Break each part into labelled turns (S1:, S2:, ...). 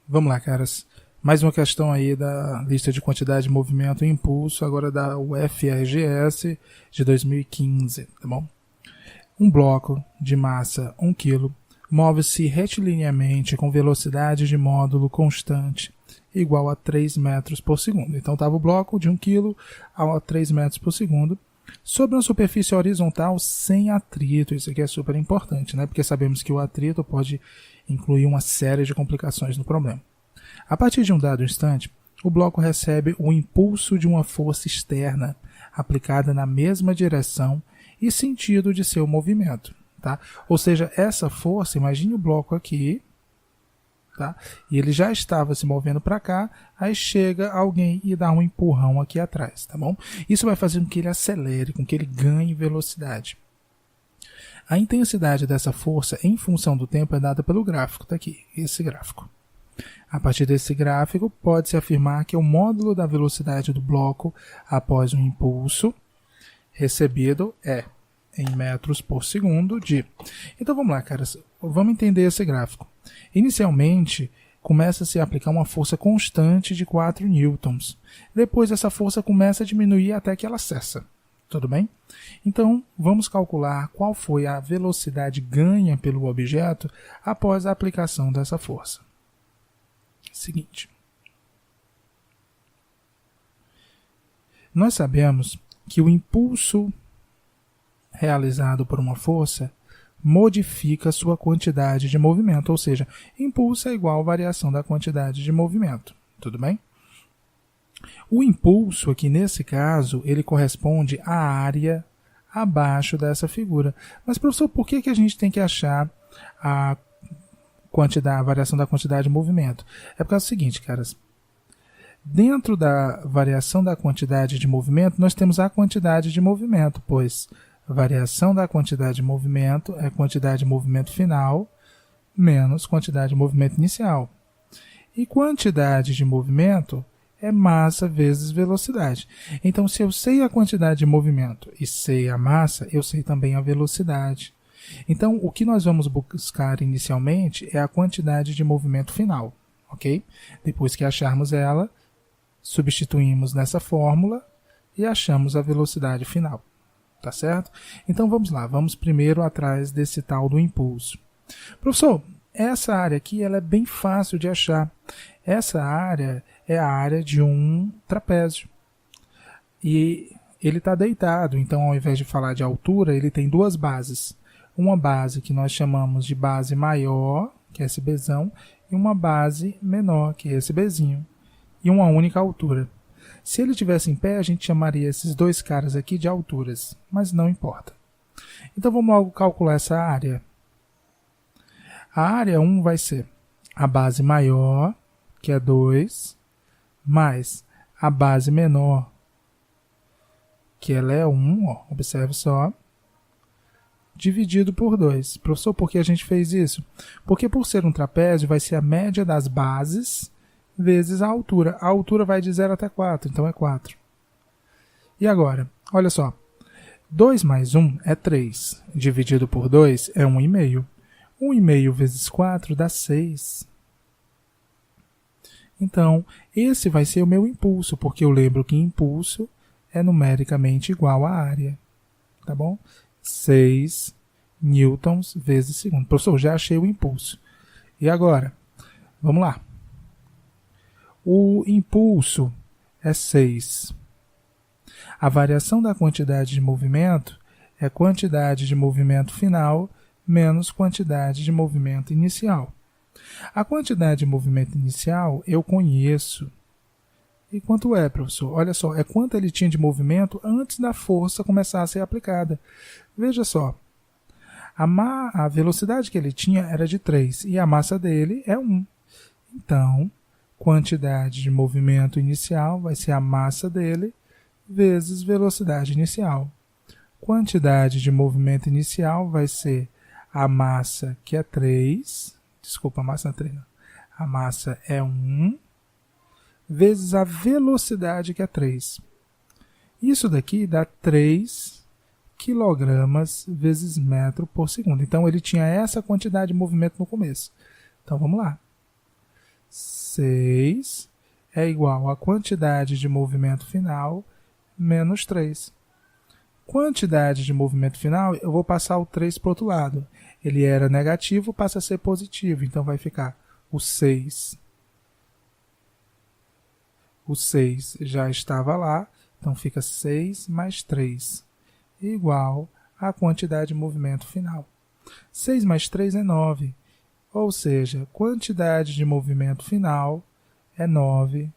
S1: Vamos lá, caras. Mais uma questão aí da lista de quantidade de movimento e impulso, agora da UFRGS de 2015, tá bom? Um bloco de massa 1 kg move-se retilineamente com velocidade de módulo constante igual a 3 metros por segundo. Então estava o bloco de 1 kg a 3 metros por segundo sobre uma superfície horizontal sem atrito. Isso aqui é super importante, né? Porque sabemos que o atrito pode incluir uma série de complicações no problema. A partir de um dado instante, o bloco recebe o impulso de uma força externa aplicada na mesma direção e sentido de seu movimento. Tá? Ou seja, essa força, imagine o bloco aqui, tá? E ele já estava se movendo para cá, aí chega alguém e dá um empurrão aqui atrás. Tá bom? Isso vai fazer com que ele acelere, com que ele ganhe velocidade. A intensidade dessa força em função do tempo é dada pelo gráfico, tá aqui, esse gráfico. A partir desse gráfico, pode-se afirmar que o módulo da velocidade do bloco após um impulso recebido é em metros por segundo de... Então vamos lá, caras, vamos entender esse gráfico. Inicialmente, começa-se a aplicar uma força constante de 4 newtons. Depois essa força começa a diminuir até que ela cessa. Tudo bem? Então, vamos calcular qual foi a velocidade ganha pelo objeto após a aplicação dessa força. Seguinte. Nós sabemos que o impulso realizado por uma força modifica sua quantidade de movimento, ou seja, impulso é igual a variação da quantidade de movimento. Tudo bem? O impulso aqui nesse caso, ele corresponde à área abaixo dessa figura. Mas, professor, por que a gente tem que achar a variação da quantidade de movimento? É por causa do seguinte, caras. Dentro da variação da quantidade de movimento, nós temos a quantidade de movimento, pois a variação da quantidade de movimento é quantidade de movimento final menos quantidade de movimento inicial. E quantidade de movimento é massa vezes velocidade. Então, se eu sei a quantidade de movimento e sei a massa, eu sei também a velocidade. Então, o que nós vamos buscar inicialmente é a quantidade de movimento final, ok? Depois que acharmos ela, substituímos nessa fórmula e achamos a velocidade final, tá certo? Então, vamos lá, vamos primeiro atrás desse tal do impulso. Professor, essa área aqui ela é bem fácil de achar. Essa área é a área de um trapézio. E ele está deitado, então ao invés de falar de altura, ele tem duas bases. Uma base que nós chamamos de base maior, que é esse Bzão, e uma base menor, que é esse Bzinho, e uma única altura. Se ele estivesse em pé, a gente chamaria esses dois caras aqui de alturas, mas não importa. Então vamos logo calcular essa área. A área 1 vai ser a base maior, que é 2, mais a base menor, que ela é 1, ó, observe só, dividido por 2. Professor, por que a gente fez isso? Porque por ser um trapézio, vai ser a média das bases vezes a altura. A altura vai de 0 até 4, então é 4. E agora, olha só, 2 mais 1 é 3, dividido por 2 é 1,5. 1,5 vezes 4 dá 6. Então, esse vai ser o meu impulso, porque eu lembro que impulso é numericamente igual à área. Tá bom? 6 newtons vezes segundo. Professor, já achei o impulso. E agora? Vamos lá. O impulso é 6. A variação da quantidade de movimento é quantidade de movimento final menos quantidade de movimento inicial. A quantidade de movimento inicial eu conheço. E quanto é, professor? Olha só, é quanto ele tinha de movimento antes da força começar a ser aplicada. Veja só, a velocidade que ele tinha era de 3 e a massa dele é 1. Então, quantidade de movimento inicial vai ser a massa dele vezes velocidade inicial. Quantidade de movimento inicial vai ser a massa, que é 3, desculpa, a massa é 3, não. A massa é 1, vezes a velocidade, que é 3. Isso daqui dá 3 quilogramas vezes metro por segundo. Então, ele tinha essa quantidade de movimento no começo. Então, vamos lá. 6 é igual à quantidade de movimento final menos 3. Quantidade de movimento final, eu vou passar o 3 para o outro lado. Ele era negativo, passa a ser positivo. Então vai ficar o 6. O 6 já estava lá, então fica 6 mais 3, igual à quantidade de movimento final. 6 mais 3 é 9, ou seja, quantidade de movimento final é 9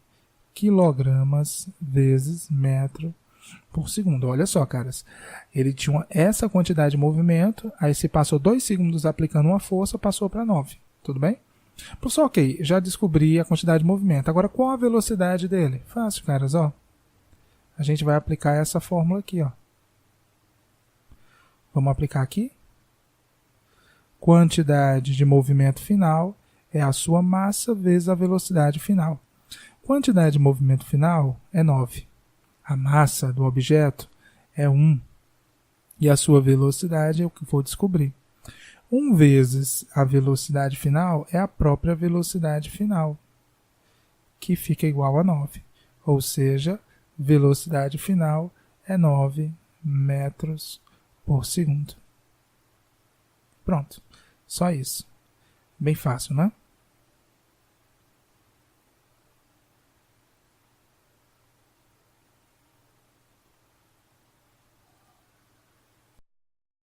S1: quilogramas vezes metro por segundo. Olha só, caras, ele tinha essa quantidade de movimento, aí se passou 2 segundos aplicando uma força, passou para 9, tudo bem? Professor, ok, já descobri a quantidade de movimento. Agora, qual a velocidade dele? Fácil, caras, ó. A gente vai aplicar essa fórmula aqui, ó. Vamos aplicar aqui. Quantidade de movimento final é a sua massa vezes a velocidade final. Quantidade de movimento final é 9. A massa do objeto é 1. E a sua velocidade é o que vou descobrir. 1 vezes a velocidade final é a própria velocidade final, que fica igual a 9. Ou seja, velocidade final é 9 metros por segundo. Pronto, só isso. Bem fácil, né?